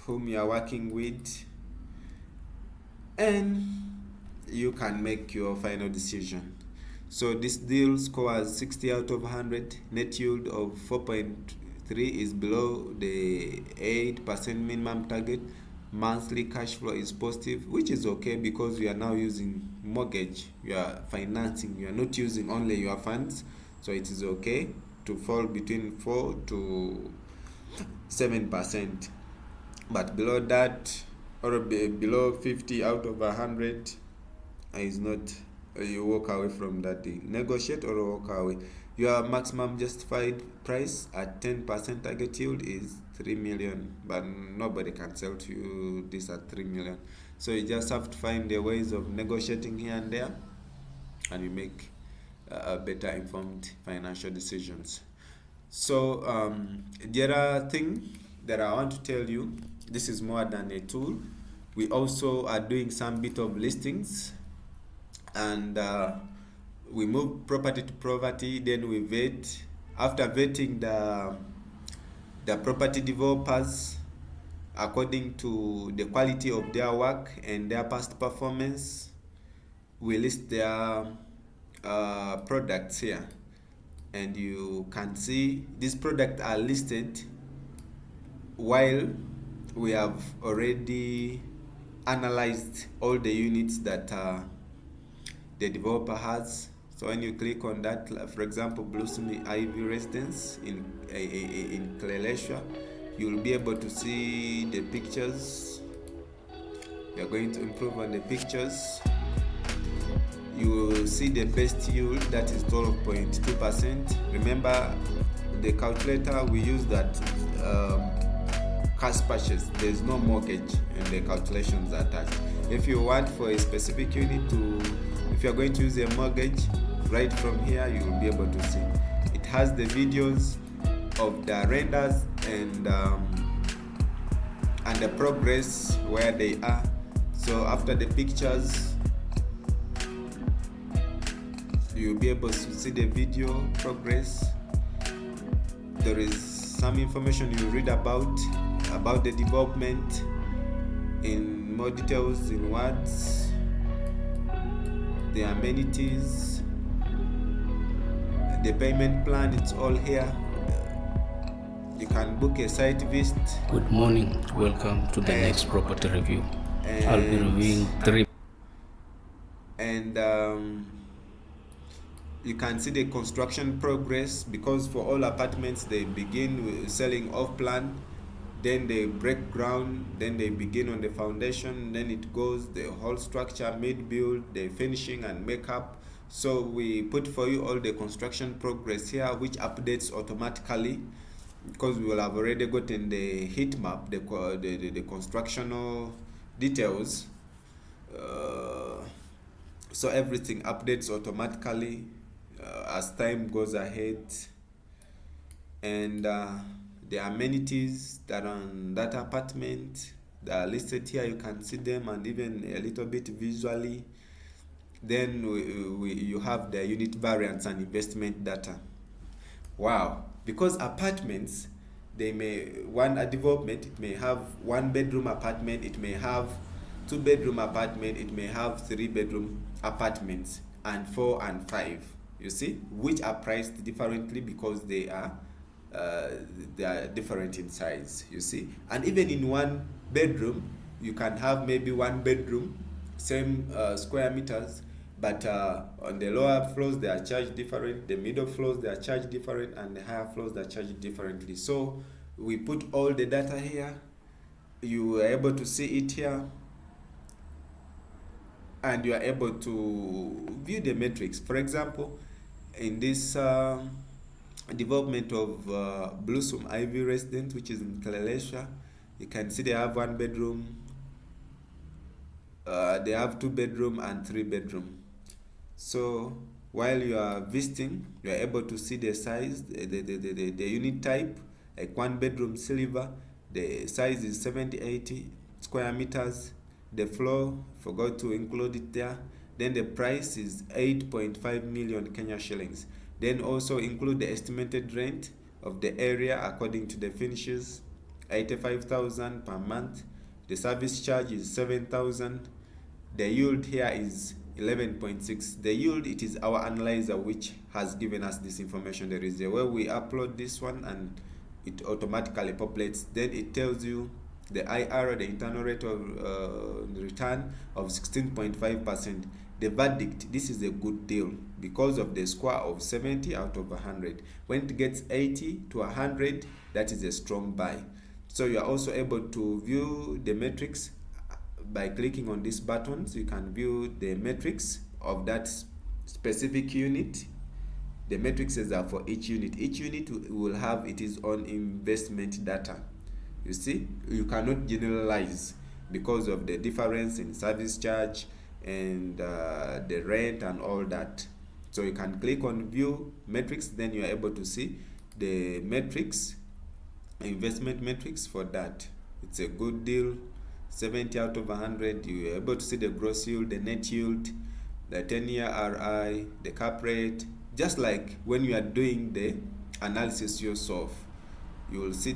A: whom you are working with, and you can make your final decision. So this deal scores 60 out of 100. Net yield of 4.3 is below the 8% minimum target. Monthly cash flow is positive, which is okay because you are now using mortgage, you are financing, you are not using only your funds, so it is okay to fall between 4 to 7%. But below that, or below 50 out of 100 is not, you walk away from that deal. Negotiate or walk away. Your maximum justified price at 10% target yield is 3 million, but nobody can sell to you this at 3 million. So you just have to find the ways of negotiating here and there, and you make better informed financial decisions. So the other thing that I want to tell you, this is more than a tool. We also are doing some bit of listings, and we move property to property, then we vet. After vetting the property developers according to the quality of their work and their past performance, we list their products here, and you can see these products are listed while we have already analyzed all the units that the developer has. So when you click on that, for example, Blossom Ivy Residence in Cleleshwa, you'll be able to see the pictures We are going to improve on the pictures. You will see the best yield, that is 12.2%. Remember, the calculator we use that cash purchase. There's no mortgage in the calculations attached. If you want for a specific unit if you're going to use a mortgage, right from here you will be able to see. It has the videos of the renders and the progress where they are. So after the pictures, you'll be able to see the video progress. There is some information you read about the development in more details, in words, the amenities, the payment plan, it's all here. You can book a site visit.
B: Good morning, welcome to the next property review. I'll be reviewing 3
A: and you can see the construction progress, because for all apartments they begin with selling off plan, then they break ground, then they begin on the foundation, then it goes the whole structure, mid-build, the finishing and makeup. So we put for you all the construction progress here, which updates automatically, because we will have already gotten the heat map, the constructional details. So everything updates automatically as time goes ahead. And the amenities that are on that apartment, that are listed here, you can see them, and even a little bit visually. Then you have the unit variance and investment data. Wow, because apartments, a development, it may have 1-bedroom apartment, it may have 2-bedroom apartment, it may have 3-bedroom apartments, and 4 and 5, you see, which are priced differently because they are different in size, you see. And even in 1 bedroom, you can have maybe 1 bedroom, same square meters, but on the lower floors they are charged different, the middle floors they are charged different, and the higher floors they are charged differently. So we put all the data here. You are able to see it here, and you are able to view the metrics. For example, in this development of Blossom Ivy Residence, which is in Kileleshwa, you can see they have 1 bedroom, they have 2-bedroom and 3-bedroom. So while you are visiting, you are able to see the size, the unit type, like 1-bedroom silver, the size is 70-80 square meters. The floor, forgot to include it there. Then the price is 8.5 million Kenya shillings. Then also include the estimated rent of the area according to the finishes, 85,000 per month. The service charge is 7,000. The yield here is 11.6. The yield, it is our analyzer which has given us this information. There is a way we upload this one and it automatically populates. Then it tells you the IRR, the internal rate of return of 16.5%. The verdict, this is a good deal because of the score of 70 out of 100. When it gets 80 to 100, that is a strong buy. So you are also able to view the metrics by clicking on these buttons. You can view the metrics of that specific unit. The metrics are for each unit. Each unit will have its own investment data. You see, you cannot generalize because of the difference in service charge and the rent and all that. So you can click on view metrics, then you are able to see the metrics, investment metrics for that. It's a good deal, 70 out of 100. You are able to see the gross yield, the net yield, the 10-year ROI, the cap rate, just like when you are doing the analysis yourself. You will see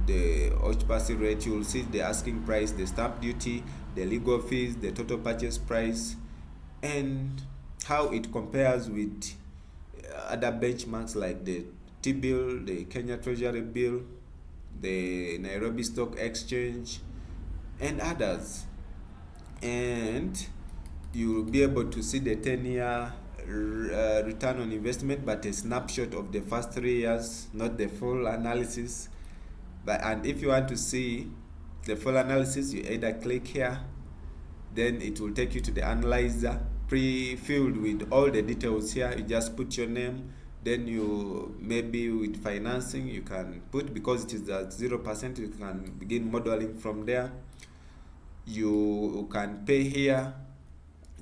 A: the occupancy rate, you will see the asking price, the stamp duty, the legal fees, the total purchase price, and how it compares with other benchmarks like the T-bill, the Kenya Treasury bill, the Nairobi Stock Exchange, and others. And you will be able to see the 10-year return on investment, but a snapshot of the first 3 years, not the full analysis. And if you want to see the full analysis, you either click here, then it will take you to the analyzer pre-filled with all the details here. You just put your name, then you maybe with financing you can put, because it is at 0%, you can begin modeling from there. You can pay here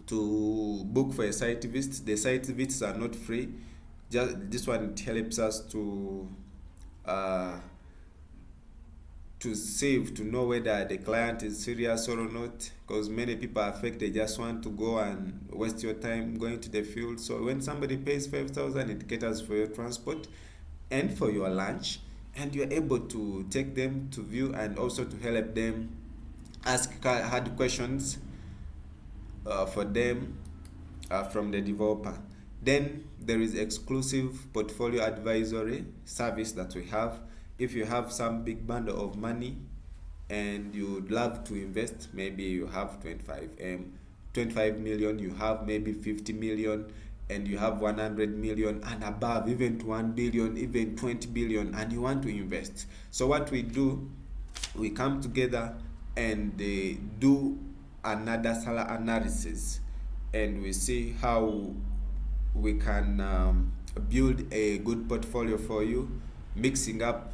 A: to book for a site visit. The site visits are not free. Just this one, it helps us to save, to know whether the client is serious or not, because many people are fake. They just want to go and waste your time going to the field. So when somebody pays 5,000, it caters for your transport and for your lunch, and you're able to take them to view and also to help them ask hard questions for them from the developer. Then there is exclusive portfolio advisory service that we have. If you have some big bundle of money and you would love to invest, maybe you have 25 million, you have maybe 50 million, and you have 100 million and above, even to 1 billion, even 20 billion, and you want to invest. So what we do, we come together and do another seller analysis, and we see how we can build a good portfolio for you, mixing up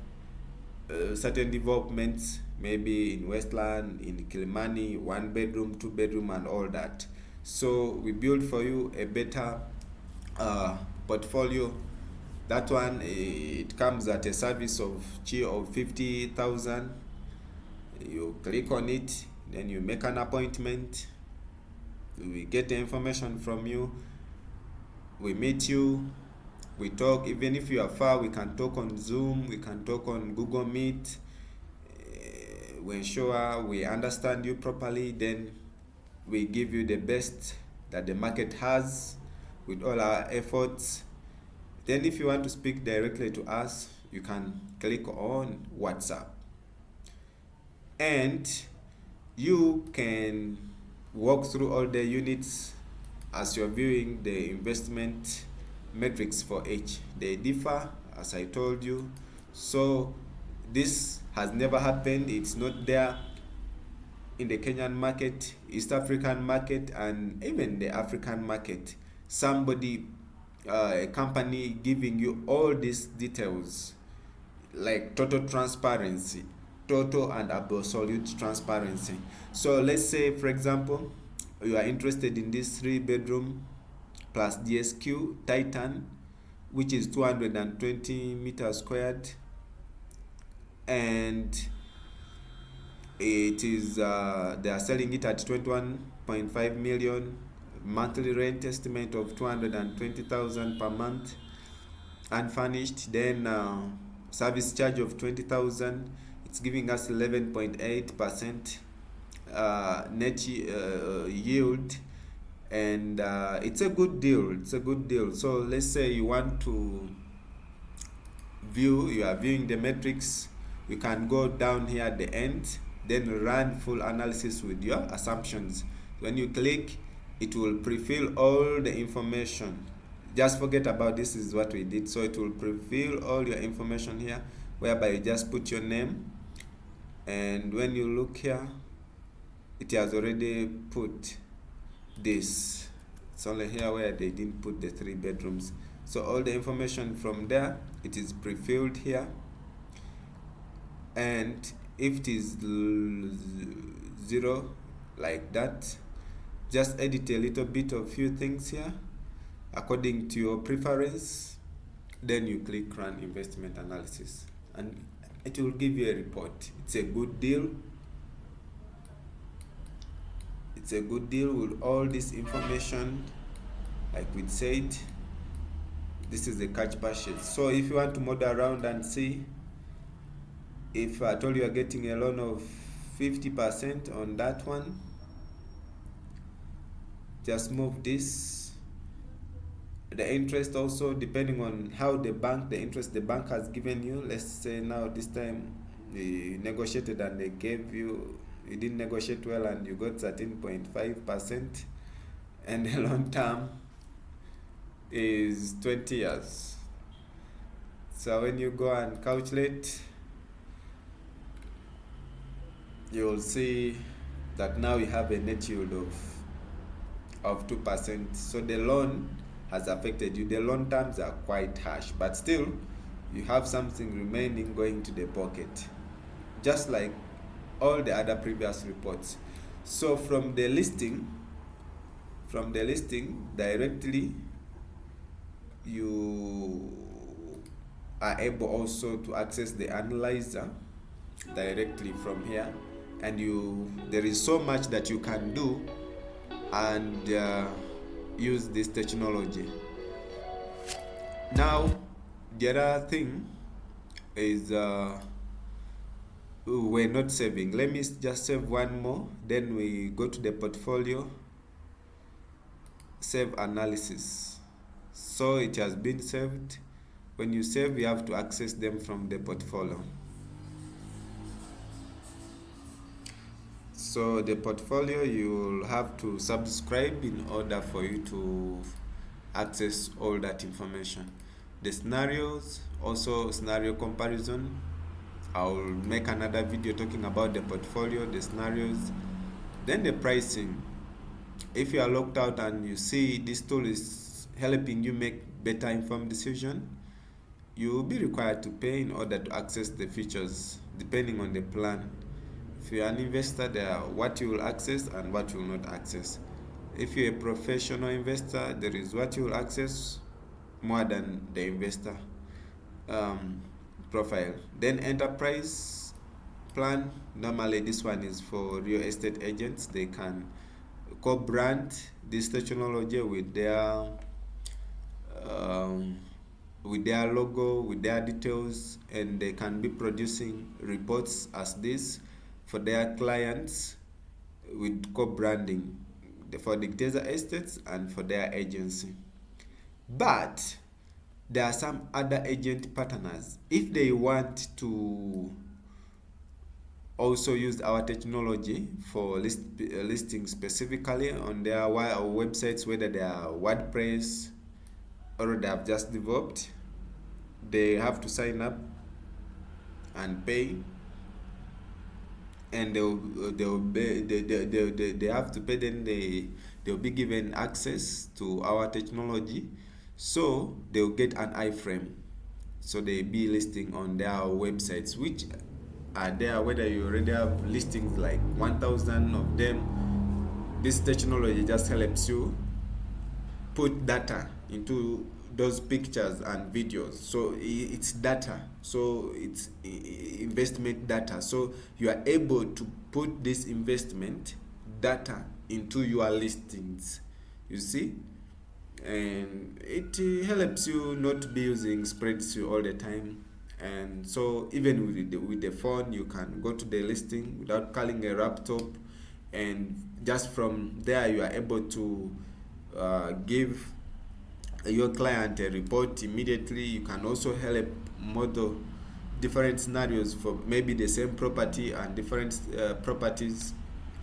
A: certain developments, maybe in Westland, in Kilimani, 1 bedroom, 2 bedroom, and all that. So we build for you a better portfolio. That one, it comes at a service of 50,000. You click on it, then you make an appointment. We get the information from you. We meet you. We talk. Even if you are far, we can talk on Zoom. We can talk on Google Meet. We ensure we understand you properly. Then we give you the best that the market has with all our efforts. Then if you want to speak directly to us, you can click on WhatsApp. And you can walk through all the units as you're viewing the investment metrics for each. They differ, as I told you. So this has never happened. It's not there in the Kenyan market, East African market, and even the African market. Somebody, a company giving you all these details, like total transparency, total and absolute transparency. So let's say, for example, you are interested in this 3-bedroom plus DSQ Titan, which is 220 meters squared, and it is they are selling it at 21.5 million, monthly rent estimate of 220,000 per month, unfurnished. Then service charge of 20,000. It's giving us 11.8% net yield, and it's a good deal. So let's say you want to you are viewing the metrics, you can go down here at the end, then run full analysis with your assumptions. When you click, it will pre-fill all the information. Just forget about this is what we did. So it will pre-fill all your information here, whereby you just put your name, and when you look here, it has already put this. It's only here where they didn't put the 3 bedrooms. So all the information from there, it is pre-filled here. And if it is 0 like that, just edit a little bit of few things here according to your preference. Then you click run investment analysis, and it will give you a report. It's a good deal. It's a good deal with all this information. Like we said, this is the catch purchase. So if you want to model around and see, if I told you are getting a loan of 50% on that one, just move this. The interest also, depending on how the interest the bank has given you. Let's say now this time they negotiated and they gave you, you didn't negotiate well and you got 13.5%, and the long term is 20 years. So when you go and calculate, you'll see that now we have a net yield of 2%. So the loan has affected you. The loan terms are quite harsh, but still you have something remaining going to the pocket, just like all the other previous reports. So from the listing directly, you are able also to access the analyzer directly from here, and there is so much that you can do and use this technology. Now the other thing is we're not saving. Let me just save one more, then we go to the portfolio, save analysis. So it has been saved. When you save, you have to access them from the portfolio. So the portfolio, you'll have to subscribe in order for you to access all that information. The scenarios, also scenario comparison. I'll make another video talking about the portfolio, the scenarios, then the pricing. If you are locked out and you see this tool is helping you make better informed decision, you will be required to pay in order to access the features depending on the plan. If you're an investor, there are what you will access and what you will not access. If you're a professional investor, there is what you will access more than the investor profile. Then enterprise plan, normally this one is for real estate agents. They can co-brand this technology with their logo, with their details, and they can be producing reports as this for their clients with co-branding for Digiteza Estates and for their agency. But there are some other agent partners. If they want to also use our technology for listing specifically on their websites, whether they are WordPress or they have just developed, they have to sign up and pay, and they have to pay. Then they'll be given access to our technology, so they'll get an iframe, so they'll be listing on their websites, which are there, whether you already have listings like 1,000 of them. This technology just helps you put data into those pictures and videos. So it's data, so it's investment data, so you are able to put this investment data into your listings, you see. And it helps you not be using spreadsheets all the time. And so even with the phone, you can go to the listing without calling a laptop, and just from there you are able to give your client a report immediately. You can also help model different scenarios for maybe the same property and different properties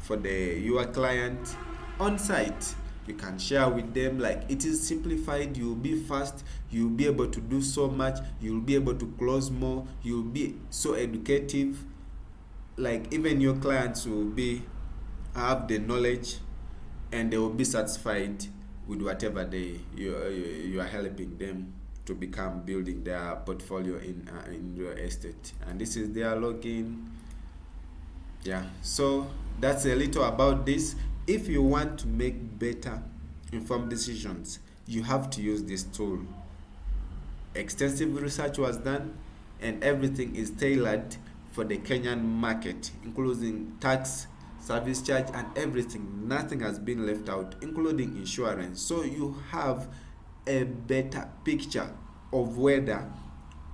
A: for your client on site. You can share with them, like, it is simplified, you'll be fast, you'll be able to do so much, you'll be able to close more, you'll be so educative. Like, even your clients will have the knowledge, and they will be satisfied with whatever you are helping them to become, building their portfolio in real estate. And this is their login. Yeah, so that's a little about this. If you want to make better informed decisions, you have to use this tool. Extensive research was done, and everything is tailored for the Kenyan market, including tax, service charge, and everything. Nothing has been left out, including insurance. So you have a better picture of whether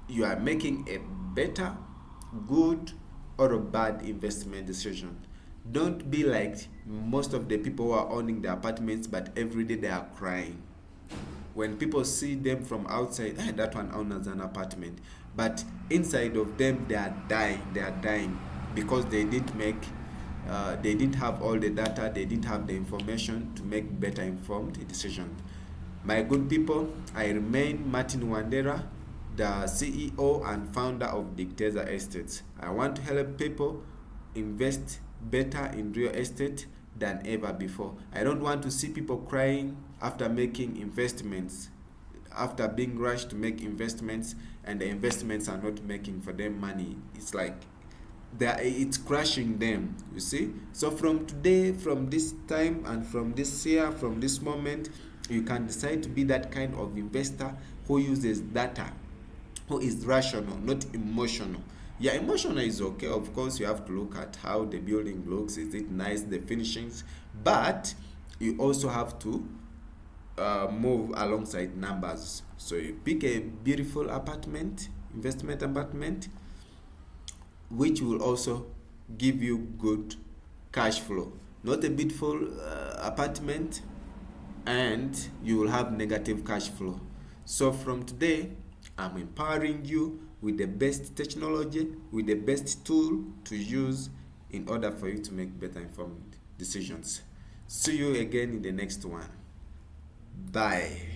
A: you are making a better, good, or a bad investment decision. Don't be like most of the people who are owning the apartments, but every day they are crying. When people see them from outside, that one owns an apartment, but inside of them they are dying because they didn't have all the data, they didn't have the information to make better informed decisions. My good people, I remain Martin Wandera, the CEO and founder of Digiteza Estates. I want to help people invest better in real estate than ever before. I don't want to see people crying after making investments, after being rushed to make investments, and the investments are not making for them money. It's like it's crushing them, you see. So from today, from this time, and from this year, from this moment, you can decide to be that kind of investor who uses data, who is rational, not emotional. Yeah, emotional is okay. Of course, you have to look at how the building looks. Is it nice, the finishings? But you also have to move alongside numbers. So you pick a beautiful apartment, investment apartment, which will also give you good cash flow. Not a beautiful apartment and you will have negative cash flow. So from today, I'm empowering you with the best technology, with the best tool to use in order for you to make better informed decisions. See you again in the next one. Bye.